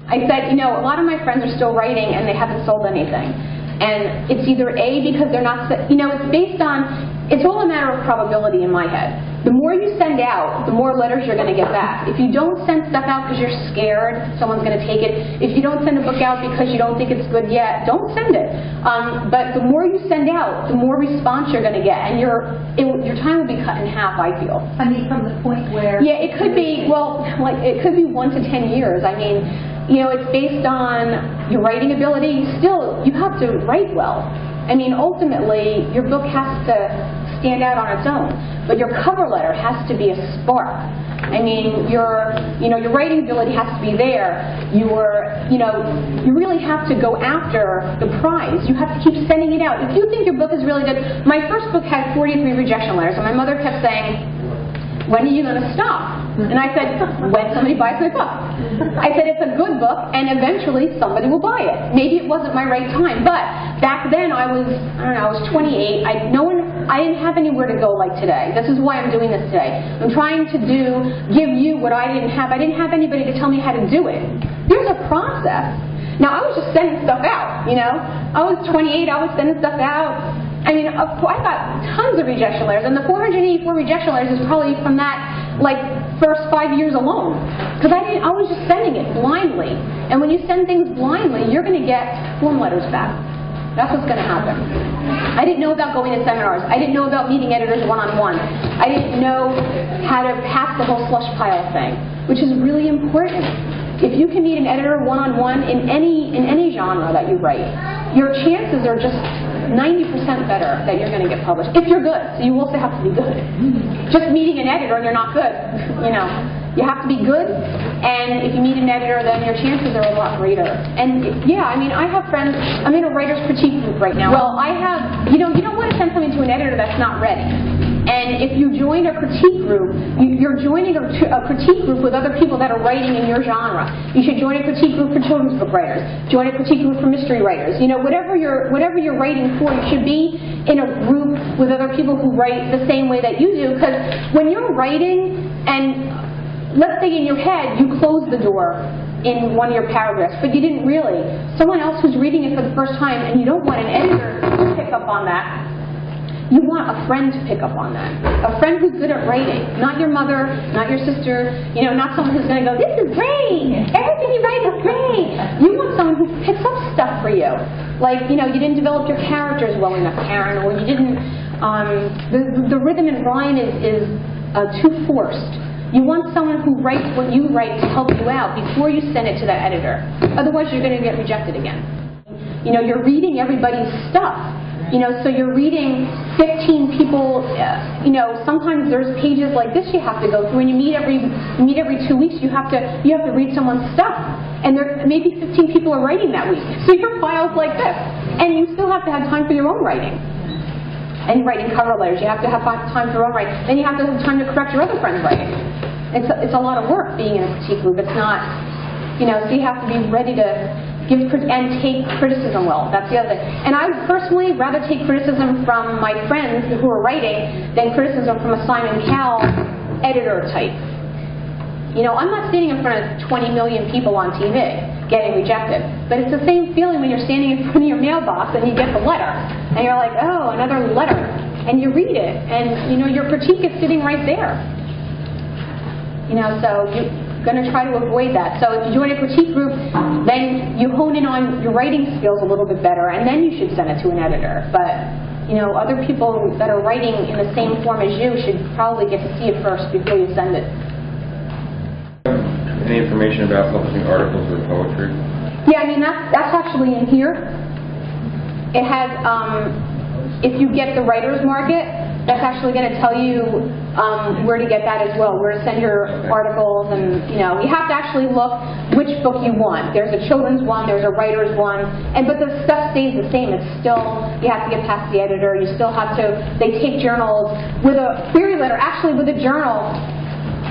I said, you know, a lot of my friends are still writing and they haven't sold anything. And it's either A, because they're not, you know, it's based on, it's all a matter of probability in my head. The more you send out, the more letters you're going to get back. If you don't send stuff out because you're scared someone's going to take it, if you don't send a book out because you don't think it's good yet, don't send it. But the more you send out, the more response you're going to get, and your time will be cut in half, I feel. I mean, from the point where... Yeah, it could be, well, like, it could be 1 to 10 years. I mean, you know, it's based on your writing ability. Still, you have to write well. I mean, ultimately, your book has to stand out on its own, but your cover letter has to be a spark. I mean, your writing ability has to be there. You really have to go after the prize. You have to keep sending it out. If you think your book is really good, my first book had 43 rejection letters, and my mother kept saying, when are you going to stop? And I said, when somebody buys my book. I said, it's a good book, and eventually somebody will buy it. Maybe it wasn't my right time, but back then I was 28. I didn't have anywhere to go like today. This is why I'm doing this today. I'm trying to give you what I didn't have. I didn't have anybody to tell me how to do it. There's a process. Now, I was just sending stuff out, you know. I was 28, I was sending stuff out. I mean, I got tons of rejection letters, and the 484 rejection letters is probably from that, like, first 5 years alone. Because I was just sending it blindly. And when you send things blindly, you're going to get form letters back. That's what's going to happen. I didn't know about going to seminars. I didn't know about meeting editors one-on-one. I didn't know how to pass the whole slush pile thing, which is really important. If you can meet an editor one-on-one in any genre that you write, your chances are just 90% better that you're going to get published. If you're good. So you also have to be good. Just meeting an editor and you're not good, you know. You have to be good, and if you meet an editor, then your chances are a lot greater. And yeah, I mean, I have friends, I'm in a writer's critique group right now. Well, I have, you don't want to send something to an editor that's not ready. And if you join a critique group, you're joining a critique group with other people that are writing in your genre. You should join a critique group for children's book writers. Join a critique group for mystery writers. You know, whatever you're writing for, you should be in a group with other people who write the same way that you do. Because when you're writing, and let's say in your head you close the door in one of your paragraphs, but you didn't really. Someone else who's reading it for the first time, and you don't want an editor to pick up on that. You want a friend to pick up on that. A friend who's good at writing. Not your mother, not your sister, not someone who's going to go, this is great, everything you write is great. You want someone who picks up stuff for you. Like, you didn't develop your characters well enough, Karen, or you didn't, the rhythm and rhyme is too forced. You want someone who writes what you write to help you out before you send it to that editor. Otherwise, you're going to get rejected again. You're reading everybody's stuff. So you're reading 15 people, sometimes there's pages like this you have to go through, and you meet every 2 weeks, you have to read someone's stuff. And there maybe 15 people are writing that week. So your file's like this. And you still have to have time for your own writing. And writing cover letters, you have to have time for your own writing. Then you have to have time to correct your other friends' writing. It's a lot of work being in a critique group. It's not, so you have to be ready to give and take criticism well. That's the other thing. And I would personally rather take criticism from my friends who are writing than criticism from a Simon Cowell editor type. I'm not standing in front of 20 million people on TV getting rejected. But it's the same feeling when you're standing in front of your mailbox and you get the letter. And you're like, oh, another letter. And you read it. And, your critique is sitting right there. So you're going to try to avoid that. So if you join a critique group, then you hone in on your writing skills a little bit better, and then you should send it to an editor. But, other people that are writing in the same form as you should probably get to see it first before you send it. Any information about publishing articles or poetry? Yeah, that's actually in here. It has, if you get the writer's market, that's actually going to tell you where to get that as well, where to send your articles, and you have to actually look which book you want. There's a children's one, there's a writer's one, but the stuff stays the same. It's still, you have to get past the editor, you still have to, they take journals with a query letter. Actually, with a journal,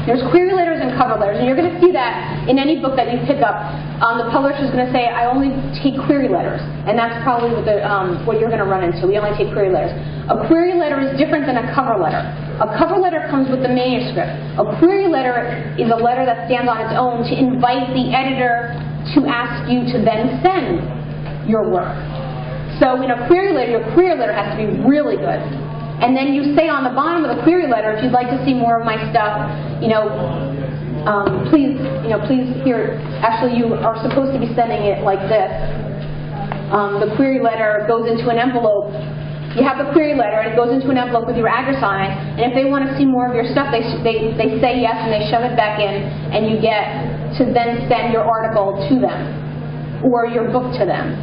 there's query letters and cover letters, and you're going to see that in any book that you pick up. The publisher's going to say, I only take query letters, and that's probably what you're going to run into. We only take query letters. A query letter is different than a cover letter. A cover letter comes with the manuscript. A query letter is a letter that stands on its own to invite the editor to to ask you to then send your work. So in a query letter, your query letter has to be really good. And then you say on the bottom of the query letter, if you'd like to see more of my stuff, please here, actually you are supposed to be sending it like this. The query letter goes into an envelope. You have the query letter, and it goes into an envelope with your address on it, and if they want to see more of your stuff, they say yes, and they shove it back in, and you get to then send your article to them, or your book to them,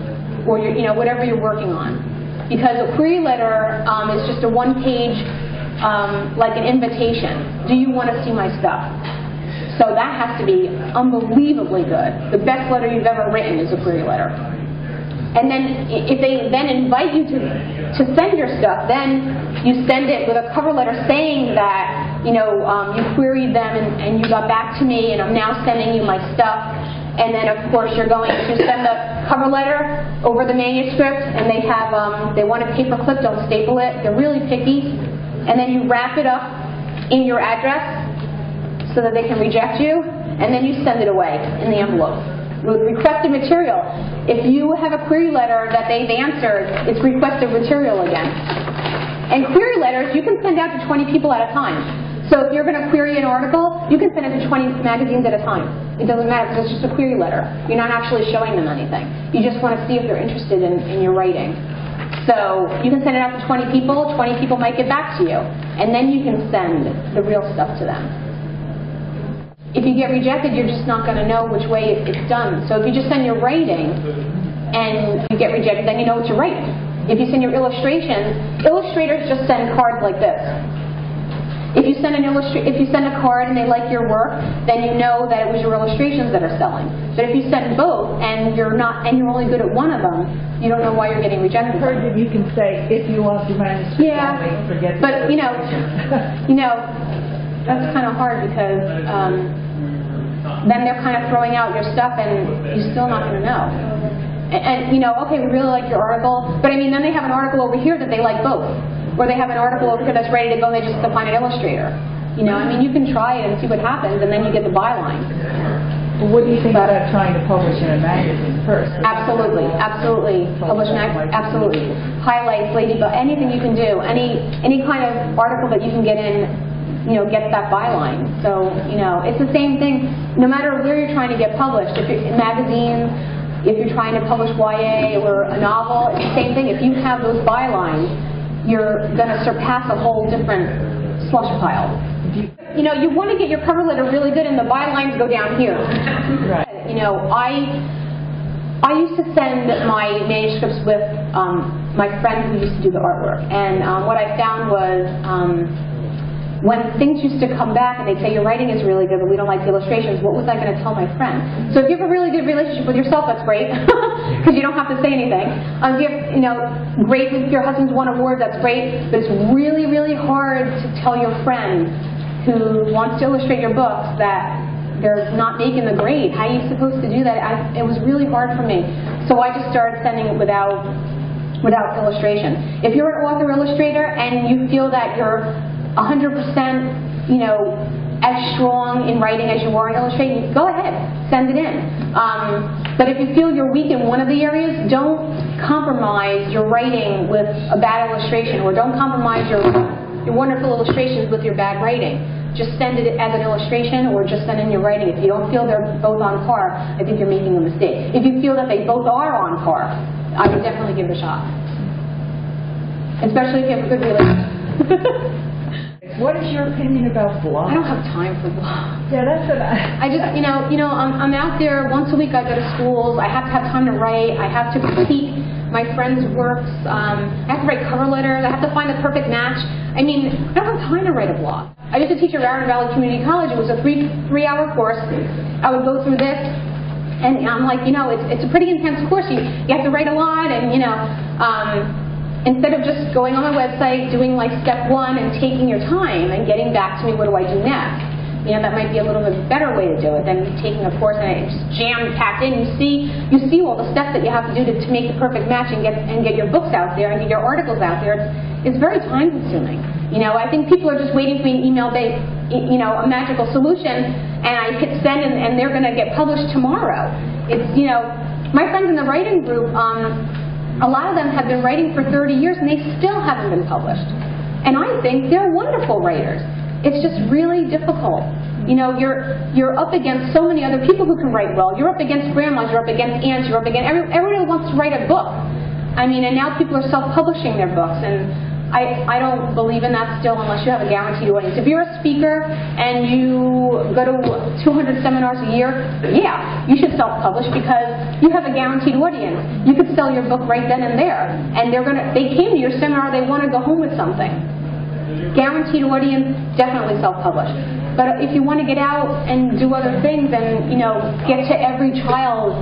or your, whatever you're working on. Because a query letter is just a one-page, like an invitation. Do you want to see my stuff? So that has to be unbelievably good. The best letter you've ever written is a query letter. And then if they then invite you to send your stuff, then you send it with a cover letter saying that, you queried them and you got back to me and I'm now sending you my stuff. And then, of course, you're going to send the cover letter over the manuscript, and they have, they want it paper clipped, don't staple it. They're really picky. And then you wrap it up in your address so that they can reject you, and then you send it away in the envelope with requested material. If you have a query letter that they've answered, it's requested material again. And query letters, you can send out to 20 people at a time. So if you're going to query an article, you can send it to 20 magazines at a time. It doesn't matter because it's just a query letter. You're not actually showing them anything. You just want to see if they're interested in your writing. So you can send it out to 20 people. 20 people might get back to you. And then you can send the real stuff to them. If you get rejected, you're just not going to know which way it's done. So if you just send your writing and you get rejected, then you know what you're writing. If you send your illustrations, illustrators just send cards like this. If you send a card and they like your work, then you know that it was your illustrations that are selling. But if you send both and you're only good at one of them, you don't know why you're getting rejected. I've heard that you can say, if you want the manuscript, only forget the but that's kind of hard because then they're kind of throwing out your stuff and you're still not going to know. And okay, we really like your article, but then they have an article over here that they like both. Or they have an article over here that's ready to go and they just find an illustrator. You can try it and see what happens and then you get the byline. Well, what do you think about trying to publish in a magazine first? Absolutely, absolutely. Publish absolutely. Highlights, Ladybug, anything you can do. Any kind of article that you can get in, gets that byline. So, it's the same thing. No matter where you're trying to get published, if you're in magazines, if you're trying to publish YA or a novel, it's the same thing. If you have those bylines, you're going to surpass a whole different slush pile. You want to get your cover letter really good and the bylines go down here. Right. I used to send my manuscripts with my friend who used to do the artwork. And what I found was when things used to come back and they'd say, your writing is really good, but we don't like the illustrations, what was I going to tell my friend? So if you have a really good relationship with yourself, that's great, because you don't have to say anything. If you have, great if your husband's won awards, that's great, but it's really, really hard to tell your friend who wants to illustrate your books that they're not making the grade. How are you supposed to do that? It was really hard for me. So I just started sending it without illustration. If you're an author-illustrator and you feel that you're 100%, as strong in writing as you are in illustrating, go ahead, send it in. But if you feel you're weak in one of the areas, don't compromise your writing with a bad illustration, or don't compromise your wonderful illustrations with your bad writing. Just send it as an illustration, or just send in your writing. If you don't feel they're both on par, I think you're making a mistake. If you feel that they both are on par, I would definitely give it a shot. Especially if you have a good relationship. What is your opinion about blogs? I don't have time for blogs. Yeah, that's what I just, I'm out there once a week. I go to schools. I have to have time to write. I have to critique my friends' works. I have to write cover letters. I have to find the perfect match. I don't have time to write a blog. I used to teach at Raritan Valley Community College. It was a three-hour course. I would go through this, and I'm like, it's a pretty intense course. You have to write a lot, and instead of just going on my website, doing like step one and taking your time and getting back to me, what do I do next? That might be a little bit better way to do it than taking a course and it's just jam-packed in. You see all the steps that you have to do to make the perfect match and get your books out there and get your articles out there. It's very time-consuming. I think people are just waiting for an email-based, a magical solution, and I hit send and they're going to get published tomorrow. It's, you know, my friends in the writing group, a lot of them have been writing for 30 years and they still haven't been published. And I think they're wonderful writers. It's just really difficult. You know, you're up against so many other people who can write well. You're up against grandmas, you're up against aunts, you're up against everybody who wants to write a book. I mean, and now people are self-publishing their books, and I don't believe in that still unless you have a guaranteed audience. If you're a speaker and you go to 200 seminars a year, yeah, you should self-publish because you have a guaranteed audience. You could sell your book right then and there, and they came to your seminar, they want to go home with something. Guaranteed audience, definitely self-publish. But if you want to get out and do other things and, you know, get to every child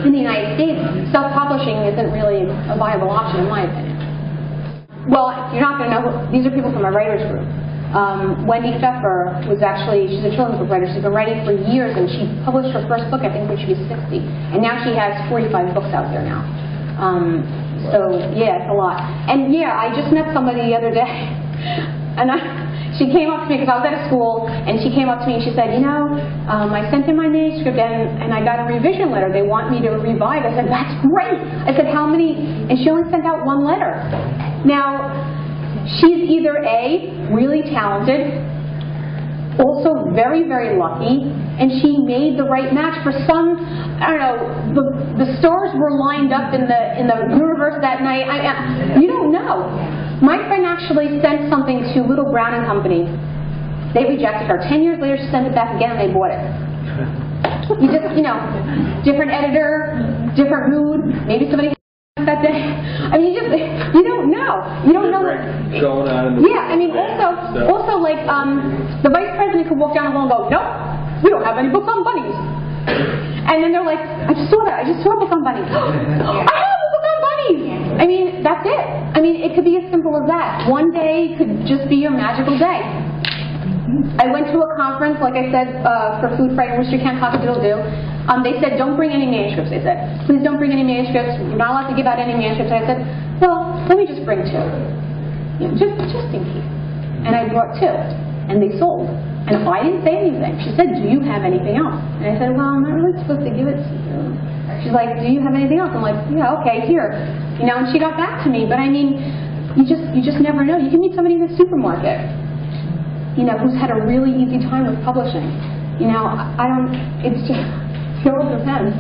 in the United States, self-publishing isn't really a viable option in my opinion. Well, you're not going to know, these are people from my writers group. Wendy Pfeffer was actually, she's a children's book writer. She's been writing for years, and she published her first book, I think, when she was 60. And now she has 45 books out there now. So, yeah, it's a lot. And, yeah, I just met somebody the other day, and she came up to me, because I was at a school, and she came up to me and she said, you know, I sent in my manuscript and I got a revision letter. They want me to revise. I said, that's great. I said, how many? And she only sent out one letter. Now, she's either A, really talented, also very, very lucky, and she made the right match for some, I don't know, the stars were lined up in the universe that night. You don't know. My friend actually sent something to Little Brown and Company. They rejected her. 10 years later, she sent it back again and they bought it. You just, you know, different editor, different mood, maybe somebody that day. I mean, you don't know. You don't know. Going on in the yeah, I mean, also like, the vice president could walk down the hall and go, nope, we don't have any books on bunnies. And then they're like, I just saw that. I just saw a book on bunnies. I have a book on bunnies. I mean, that's it. I mean, it could be as simple as that. One day could just be your magical day. I went to a conference, like I said, for Food Fright and Rooster Camp Cock-a-doodle-doo. They said, don't bring any manuscripts. They said, please don't bring any manuscripts. You're not allowed to give out any manuscripts. And I said, well, let me just bring 2. You know, just in case. And I brought 2. And they sold. And I didn't say anything. She said, do you have anything else? And I said, well, I'm not really supposed to give it to you. She's like, do you have anything else? I'm like, yeah, okay, here. You know, and she got back to me. But I mean, you just never know. You can meet somebody in the supermarket, you know, who's had a really easy time with publishing. You know, it's just, it all depends.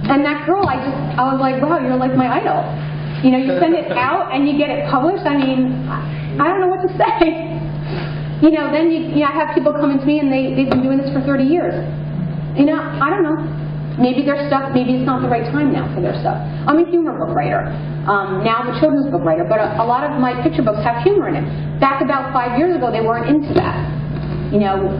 And that girl, I was like, wow, you're like my idol. You know, you send it out and you get it published. I mean, I don't know what to say. You know, then I have people coming to me and they've been doing this for 30 years. You know, I don't know. Maybe their stuff, maybe it's not the right time now for their stuff. I'm a humor book writer. Now I'm a children's book writer, but a lot of my picture books have humor in it. Back about 5 years ago, they weren't into that. You know,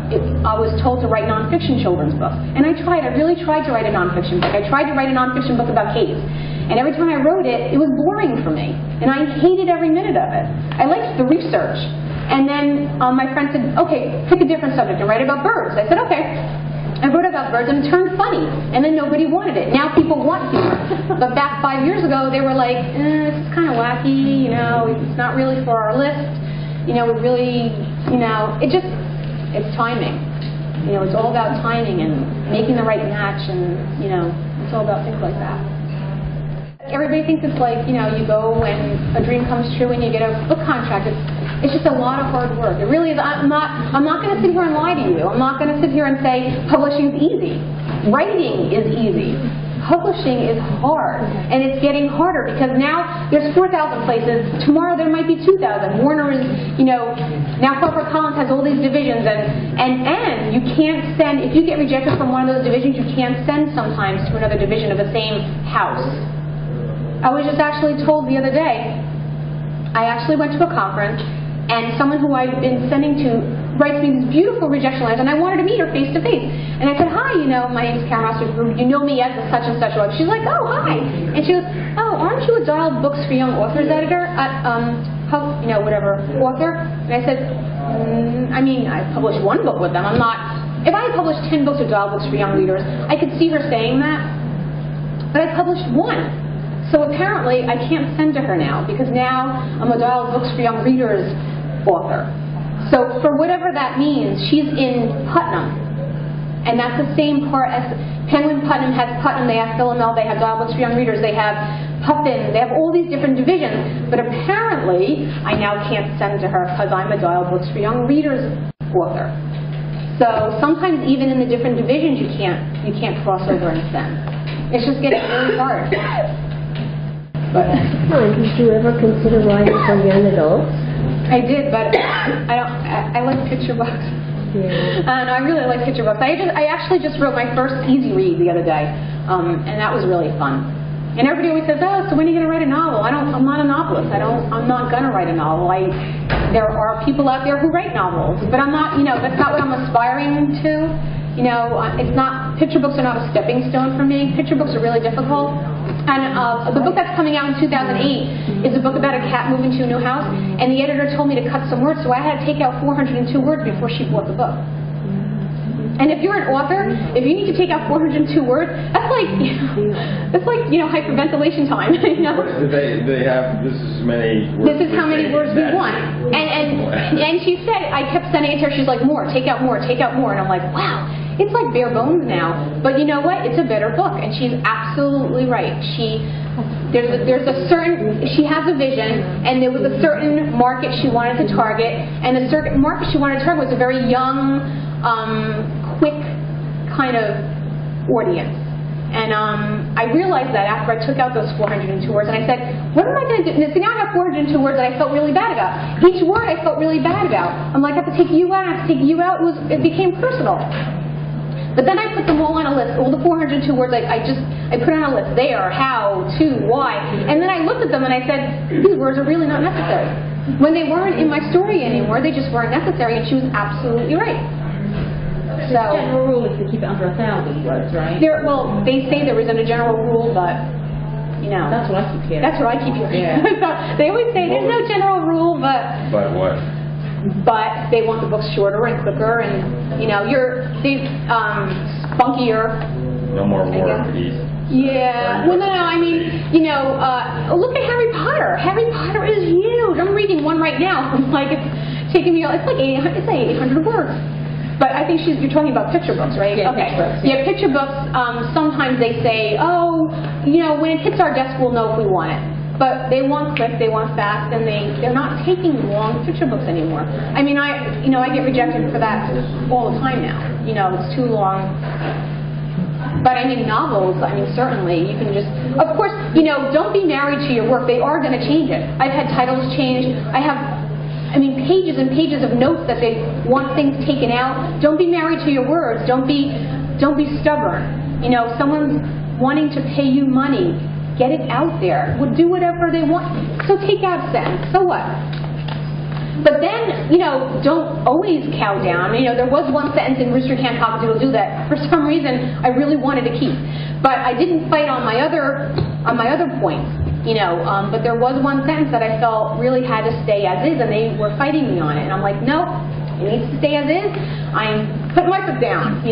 I was told to write nonfiction children's books. And I really tried to write a nonfiction book. I tried to write a nonfiction book about caves. And every time I wrote it, it was boring for me. And I hated every minute of it. I liked the research. And then my friend said, okay, pick a different subject and write about birds. I said, okay. I wrote about birds and it turned funny. And then nobody wanted it. Now people want humor. But back 5 years ago, they were like, this is kind of wacky, you know, it's not really for our list. You know, it really, you know, it's timing. You know, it's all about timing and making the right match and, you know, it's all about things like that. Everybody thinks it's like, you know, you go and a dream comes true and you get a book contract. It's just a lot of hard work. It really is. I'm not going to sit here and lie to you. I'm not going to sit here and say publishing is easy. Writing is easy. Publishing is hard, and it's getting harder because now there's 4,000 places. Tomorrow there might be 2,000. Warner is, you know, now HarperCollins has all these divisions, and you can't send, if you get rejected from one of those divisions, you can't send sometimes to another division of the same house. I was just actually told the other day, I actually went to a conference, and someone who I've been sending to writes me these beautiful rejection letters, and I wanted to meet her face to face. And I said, hi, you know, my name's Karen Masters. You know me as a such and such. She's like, oh, hi. And she goes, oh, aren't you a Dial Books for Young Authors editor at, you know, whatever, author? And I said, I mean, I published one book with them. I'm not, if I had published 10 books with Dial Books for Young Readers, I could see her saying that. But I published one. So apparently, I can't send to her now, because now I'm a Dial Books for Young Readers author. So for whatever that means, she's in Putnam. And that's the same part as Penguin Putnam has Putnam, they have Philomel, they have Dial Books for Young Readers, they have Puffin, they have all these different divisions, but apparently I now can't send to her because I'm a Dial Books for Young Readers author. So sometimes even in the different divisions you can't cross over and send. It's just getting really hard. But Did you ever consider writing for young adults? I did, but I like picture books. Yeah. And I really like picture books. I actually just wrote my first easy read the other day, and that was really fun. And everybody always says, "Oh, so when are you going to write a novel?" I'm not a novelist. I'm not going to write a novel. There are people out there who write novels, but I'm not. That's not what I'm aspiring to. It's not. Picture books are not a stepping stone for me. Picture books are really difficult. And the book that's coming out in 2008 is a book about a cat moving to a new house, and the editor told me to cut some words, so I had to take out 402 words before she bought the book. And if you're an author, if you need to take out 402 words, that's like hyperventilation time. They have this is many words. This is how many words we want. And she said, I kept sending it to her. She's like, more, take out more, take out more. And I'm like, wow, it's like bare bones now. But you know what? It's a better book, and she's absolutely right. There's a certain, she has a vision, and there was a certain market she wanted to target, and the certain market she wanted to target was a very young, quick kind of audience. And I realized that after I took out those 402 words, and I said, what am I going to do? So now I have 402 words that I felt really bad about. Each word I felt really bad about. I'm like, I have to take you out, I have to take you out. It became personal. But then I put them all on a list. All the 402 words I put on a list. There, how, to, why. And then I looked at them and I said, these words are really not necessary. When they weren't in my story anymore, they just weren't necessary, and she was absolutely right. So, the general rule is to keep it under 1,000 words, right? Well, they say there isn't a general rule, but, That's what I keep hearing. That's what I keep hearing. Yeah. They always say there's no general rule, but... But what? But they want the books shorter and quicker, and spunkier. No more War and Peace. Yeah. Well, no. I mean, look at Harry Potter. Harry Potter is huge. I'm reading one right now. It's taking me. It's like 800 words. But I think you're talking about picture books, right? Yeah, okay. Picture books, yeah, picture books. Sometimes they say, oh, when it hits our desk, we'll know if we want it. But they want quick, they want fast, and they're not taking long picture books anymore. I mean, I get rejected for that all the time now. It's too long. But I mean, novels, certainly, you can just, of course, don't be married to your work. They are going to change it. I've had titles changed. I have, pages and pages of notes that they want things taken out. Don't be married to your words. Don't be stubborn. Someone's wanting to pay you money. Get it out there. Do whatever they want. So take out a sentence. So what? But then, don't always cow down. There was one sentence in Rooster Can't Cock-a-Doodle Doo that for some reason I really wanted to keep. But I didn't fight on my other points. But there was one sentence that I felt really had to stay as is, and they were fighting me on it. And I'm like, no, it needs to stay as is. I'm putting my foot down, but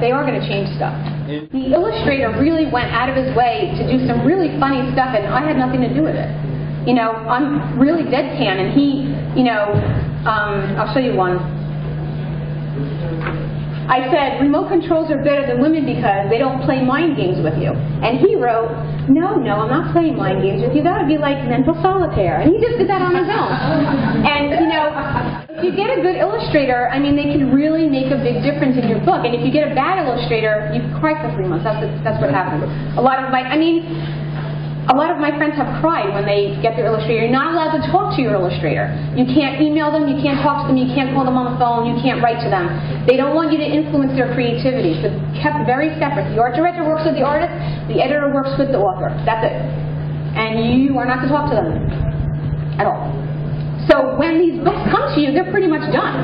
they are going to change stuff. The illustrator really went out of his way to do some really funny stuff, and I had nothing to do with it. I'm really deadpan, and he, I'll show you one. I said, remote controls are better than women because they don't play mind games with you. And he wrote, no, I'm not playing mind games with you. That would be like mental solitaire. And he just did that on his own. And, if you get a good illustrator, they can really make a big difference in your book. And if you get a bad illustrator, you cry for 3 months. That's what happens. A lot of my friends have cried when they get their illustrator. You're not allowed to talk to your illustrator. You can't email them, you can't talk to them, you can't call them on the phone, you can't write to them. They don't want you to influence their creativity. So kept very separate. The art director works with the artist, the editor works with the author. That's it. And you are not to talk to them at all. So when these books come to you, they're pretty much done.